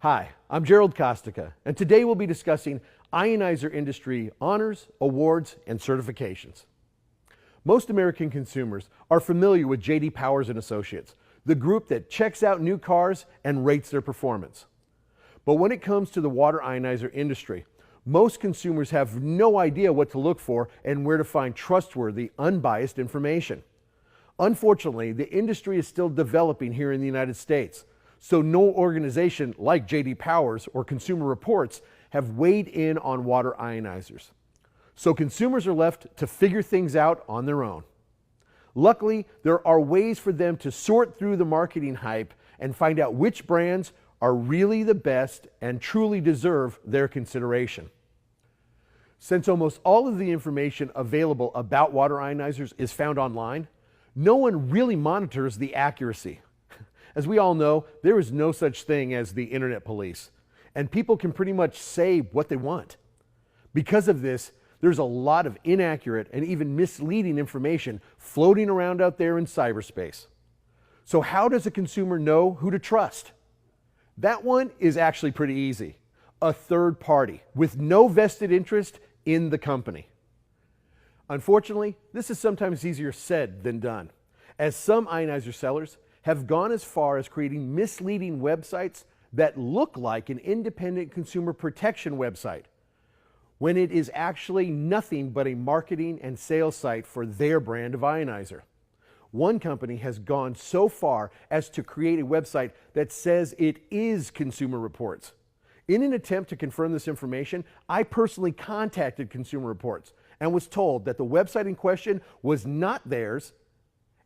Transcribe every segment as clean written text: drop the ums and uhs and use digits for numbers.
Hi, I'm Gerald Kostica, and today we'll be discussing ionizer industry honors, awards, and certifications. Most American consumers are familiar with J.D. Powers and Associates, the group that checks out new cars and rates their performance. But when it comes to the water ionizer industry, most consumers have no idea what to look for and where to find trustworthy, unbiased information. Unfortunately, the industry is still developing here in the United States, so no organization like J.D. Powers or Consumer Reports have weighed in on water ionizers. So consumers are left to figure things out on their own. Luckily, there are ways for them to sort through the marketing hype and find out which brands are really the best and truly deserve their consideration. Since almost all of the information available about water ionizers is found online, no one really monitors the accuracy. As we all know, there is no such thing as the internet police, and people can pretty much say what they want. Because of this, there's a lot of inaccurate and even misleading information floating around out there in cyberspace. So how does a consumer know who to trust? That one is actually pretty easy. A third party with no vested interest in the company. Unfortunately, this is sometimes easier said than done, as some ionizer sellers have gone as far as creating misleading websites that look like an independent consumer protection website, when it is actually nothing but a marketing and sales site for their brand of ionizer. One company has gone so far as to create a website that says it is Consumer Reports. In an attempt to confirm this information, I personally contacted Consumer Reports and was told that the website in question was not theirs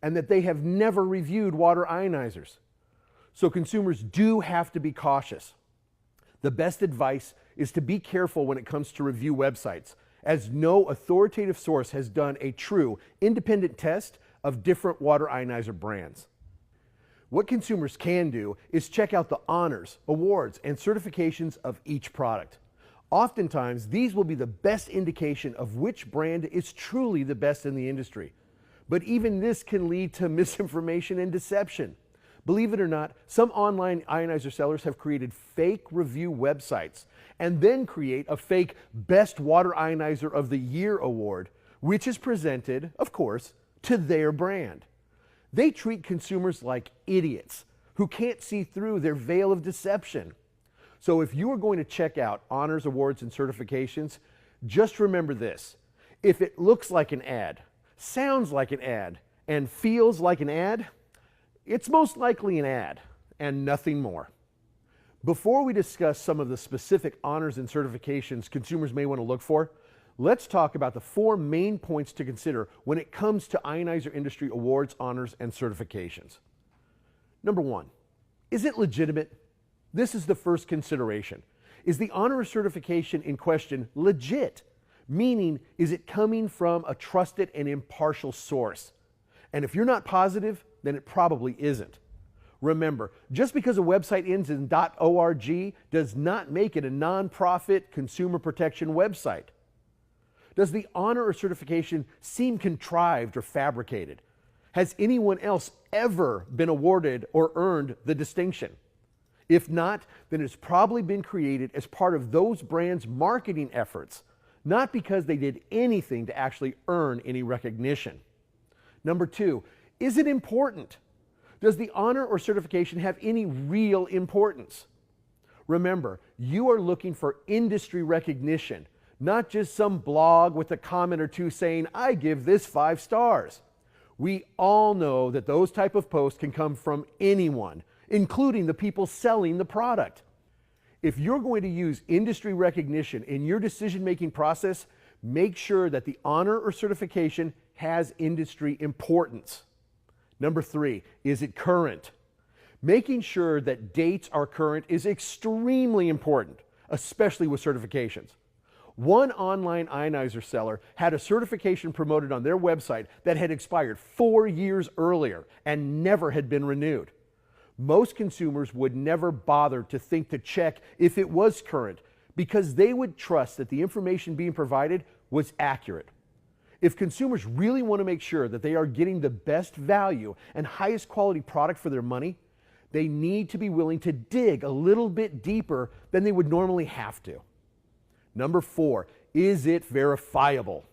and that they have never reviewed water ionizers. So consumers do have to be cautious. The best advice is to be careful when it comes to review websites, as no authoritative source has done a true independent test of different water ionizer brands. What consumers can do is check out the honors, awards, and certifications of each product. Oftentimes, these will be the best indication of which brand is truly the best in the industry. But even this can lead to misinformation and deception. Believe it or not, some online ionizer sellers have created fake review websites and then create a fake Best Water Ionizer of the Year award, which is presented, of course, to their brand. They treat consumers like idiots who can't see through their veil of deception. So if you are going to check out honors, awards, and certifications, just remember this: if it looks like an ad, sounds like an ad, and feels like an ad, it's most likely an ad and nothing more. Before we discuss some of the specific honors and certifications consumers may want to look for, let's talk about the 4 main points to consider when it comes to ionizer industry awards, honors, and certifications. Number 1, is it legitimate? This is the first consideration. Is the honor or certification in question legit? Meaning, is it coming from a trusted and impartial source? And if you're not positive, then it probably isn't. Remember, just because a website ends in .org does not make it a nonprofit consumer protection website. Does the honor or certification seem contrived or fabricated? Has anyone else ever been awarded or earned the distinction? If not, then it's probably been created as part of those brands' marketing efforts, not because they did anything to actually earn any recognition. Number 2, is it important? Does the honor or certification have any real importance? Remember, you are looking for industry recognition, not just some blog with a comment or two saying, "I give this 5 stars." We all know that those type of posts can come from anyone, including the people selling the product. If you're going to use industry recognition in your decision-making process, make sure that the honor or certification has industry importance. Number 3, is it current? Making sure that dates are current is extremely important, especially with certifications. One online ionizer seller had a certification promoted on their website that had expired 4 years earlier and never had been renewed. Most consumers would never bother to think to check if it was current because they would trust that the information being provided was accurate. If consumers really want to make sure that they are getting the best value and highest quality product for their money, they need to be willing to dig a little bit deeper than they would normally have to. Number 4, is it verifiable?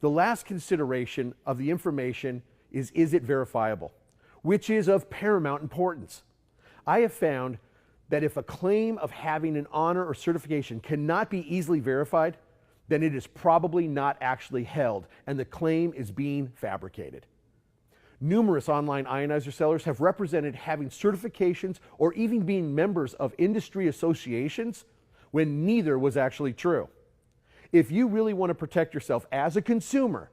The last consideration of the information is it verifiable, which is of paramount importance. I have found that if a claim of having an honor or certification cannot be easily verified, then it is probably not actually held and the claim is being fabricated. Numerous online ionizer sellers have represented having certifications or even being members of industry associations when neither was actually true. If you really want to protect yourself as a consumer,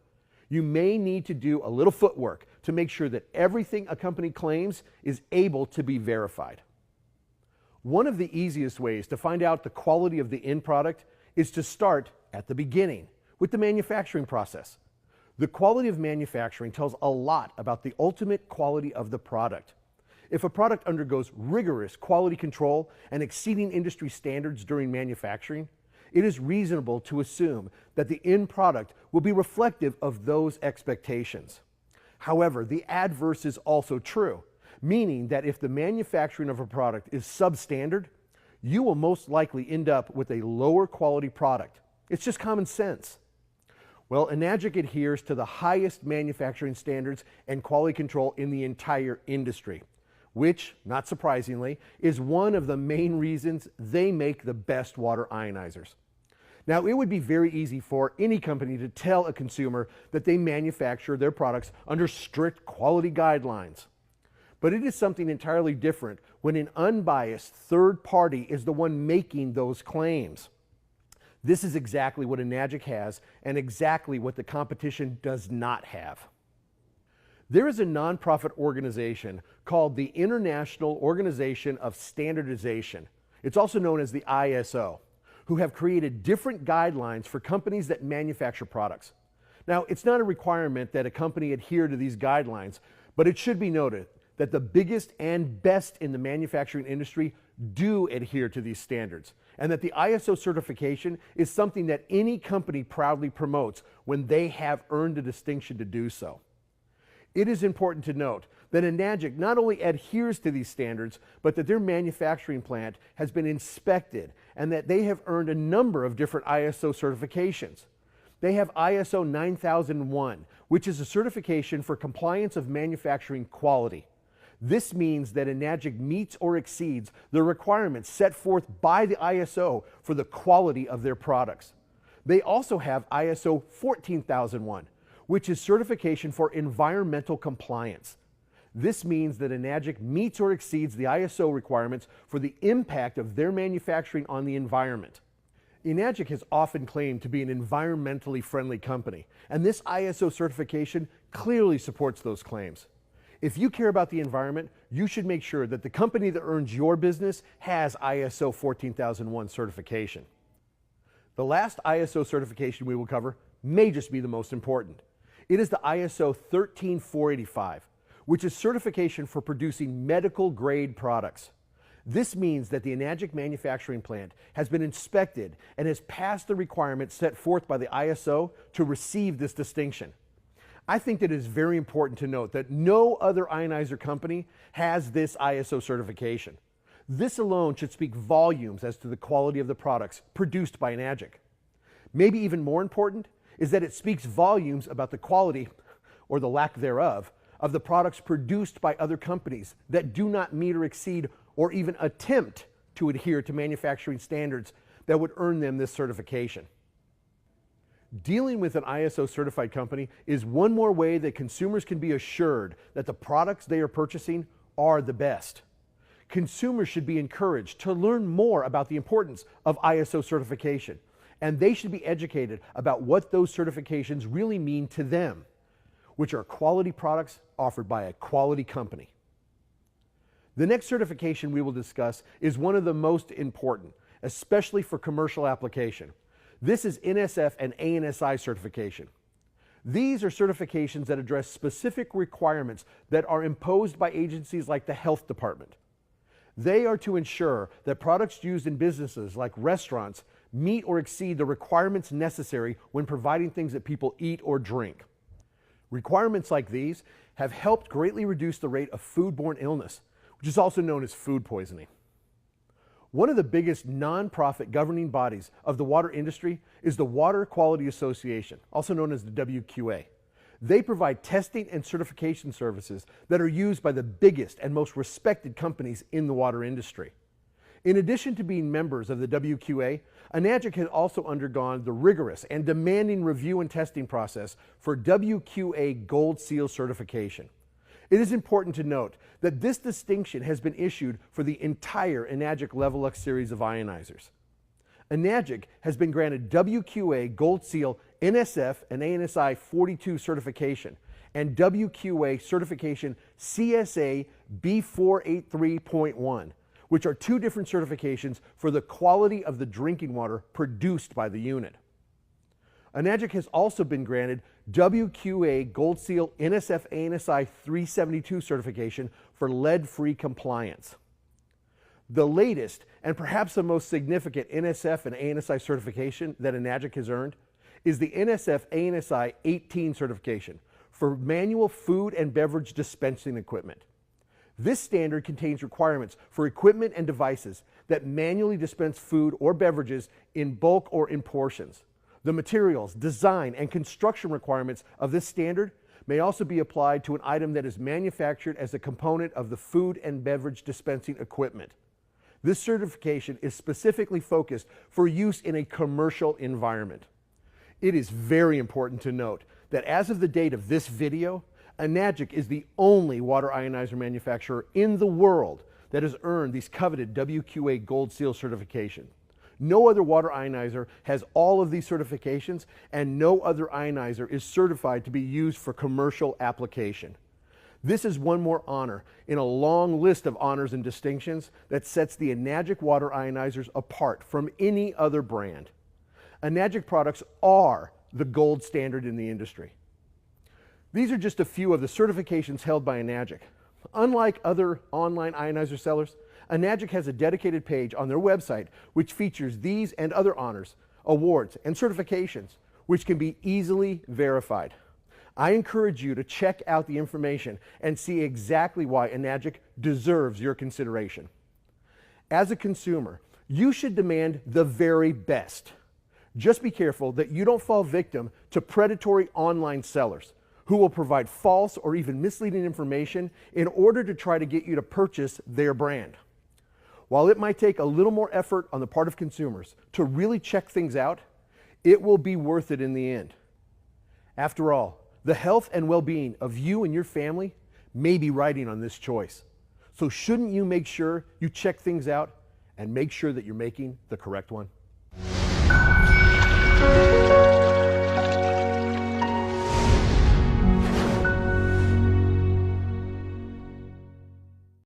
you may need to do a little footwork to make sure that everything a company claims is able to be verified. One of the easiest ways to find out the quality of the end product is to start at the beginning with the manufacturing process. The quality of manufacturing tells a lot about the ultimate quality of the product. If a product undergoes rigorous quality control and exceeding industry standards during manufacturing, it is reasonable to assume that the end product will be reflective of those expectations. However, the adverse is also true, meaning that if the manufacturing of a product is substandard, you will most likely end up with a lower quality product. It's just common sense. Well, ENAGIC adheres to the highest manufacturing standards and quality control in the entire industry, which, not surprisingly, is one of the main reasons they make the best water ionizers. Now, it would be very easy for any company to tell a consumer that they manufacture their products under strict quality guidelines. But it is something entirely different when an unbiased third party is the one making those claims. This is exactly what ENAGIC has and exactly what the competition does not have. There is a nonprofit organization called the International Organization of Standardization. It's also known as the ISO, who have created different guidelines for companies that manufacture products. Now, it's not a requirement that a company adhere to these guidelines, but it should be noted that the biggest and best in the manufacturing industry do adhere to these standards, and that the ISO certification is something that any company proudly promotes when they have earned the distinction to do so. It is important to note that ENAGIC not only adheres to these standards, but that their manufacturing plant has been inspected and that they have earned a number of different ISO certifications. They have ISO 9001, which is a certification for compliance of manufacturing quality. This means that ENAGIC meets or exceeds the requirements set forth by the ISO for the quality of their products. They also have ISO 14001, which is certification for environmental compliance. This means that ENAGIC meets or exceeds the ISO requirements for the impact of their manufacturing on the environment. ENAGIC has often claimed to be an environmentally friendly company, and this ISO certification clearly supports those claims. If you care about the environment, you should make sure that the company that earns your business has ISO 14001 certification. The last ISO certification we will cover may just be the most important. It is the ISO 13485, which is certification for producing medical grade products. This means that the ENAGIC manufacturing plant has been inspected and has passed the requirements set forth by the ISO to receive this distinction. I think that it is very important to note that no other ionizer company has this ISO certification. This alone should speak volumes as to the quality of the products produced by ENAGIC. Maybe even more important is that it speaks volumes about the quality, or the lack thereof, of the products produced by other companies that do not meet or exceed or even attempt to adhere to manufacturing standards that would earn them this certification. Dealing with an ISO certified company is one more way that consumers can be assured that the products they are purchasing are the best. Consumers should be encouraged to learn more about the importance of ISO certification, and they should be educated about what those certifications really mean to them, which are quality products offered by a quality company. The next certification we will discuss is one of the most important, especially for commercial application. This is NSF and ANSI certification. These are certifications that address specific requirements that are imposed by agencies like the health department. They are to ensure that products used in businesses like restaurants meet or exceed the requirements necessary when providing things that people eat or drink. Requirements like these have helped greatly reduce the rate of foodborne illness, which is also known as food poisoning. One of the biggest nonprofit governing bodies of the water industry is the Water Quality Association, also known as the WQA. They provide testing and certification services that are used by the biggest and most respected companies in the water industry. In addition to being members of the WQA, ENAGIC has also undergone the rigorous and demanding review and testing process for WQA Gold Seal certification. It is important to note that this distinction has been issued for the entire ENAGIC Levelux series of ionizers. ENAGIC has been granted WQA Gold Seal NSF and ANSI 42 certification and WQA certification CSA B483.1, which are two different certifications for the quality of the drinking water produced by the unit. ENAGIC has also been granted WQA Gold Seal NSF ANSI 372 certification for lead-free compliance. The latest and perhaps the most significant NSF and ANSI certification that ENAGIC has earned is the NSF ANSI 18 certification for manual food and beverage dispensing equipment. This standard contains requirements for equipment and devices that manually dispense food or beverages in bulk or in portions. The materials, design, and construction requirements of this standard may also be applied to an item that is manufactured as a component of the food and beverage dispensing equipment. This certification is specifically focused for use in a commercial environment. It is very important to note that as of the date of this video, ENAGIC is the only water ionizer manufacturer in the world that has earned these coveted WQA Gold Seal certification. No other water ionizer has all of these certifications, and no other ionizer is certified to be used for commercial application. This is one more honor in a long list of honors and distinctions that sets the ENAGIC water ionizers apart from any other brand. ENAGIC products are the gold standard in the industry. These are just a few of the certifications held by ENAGIC. Unlike other online ionizer sellers, ENAGIC has a dedicated page on their website which features these and other honors, awards, and certifications which can be easily verified. I encourage you to check out the information and see exactly why ENAGIC deserves your consideration. As a consumer, you should demand the very best. Just be careful that you don't fall victim to predatory online sellers who will provide false or even misleading information in order to try to get you to purchase their brand. While it might take a little more effort on the part of consumers to really check things out, it will be worth it in the end. After all, the health and well-being of you and your family may be riding on this choice. So shouldn't you make sure you check things out and make sure that you're making the correct one?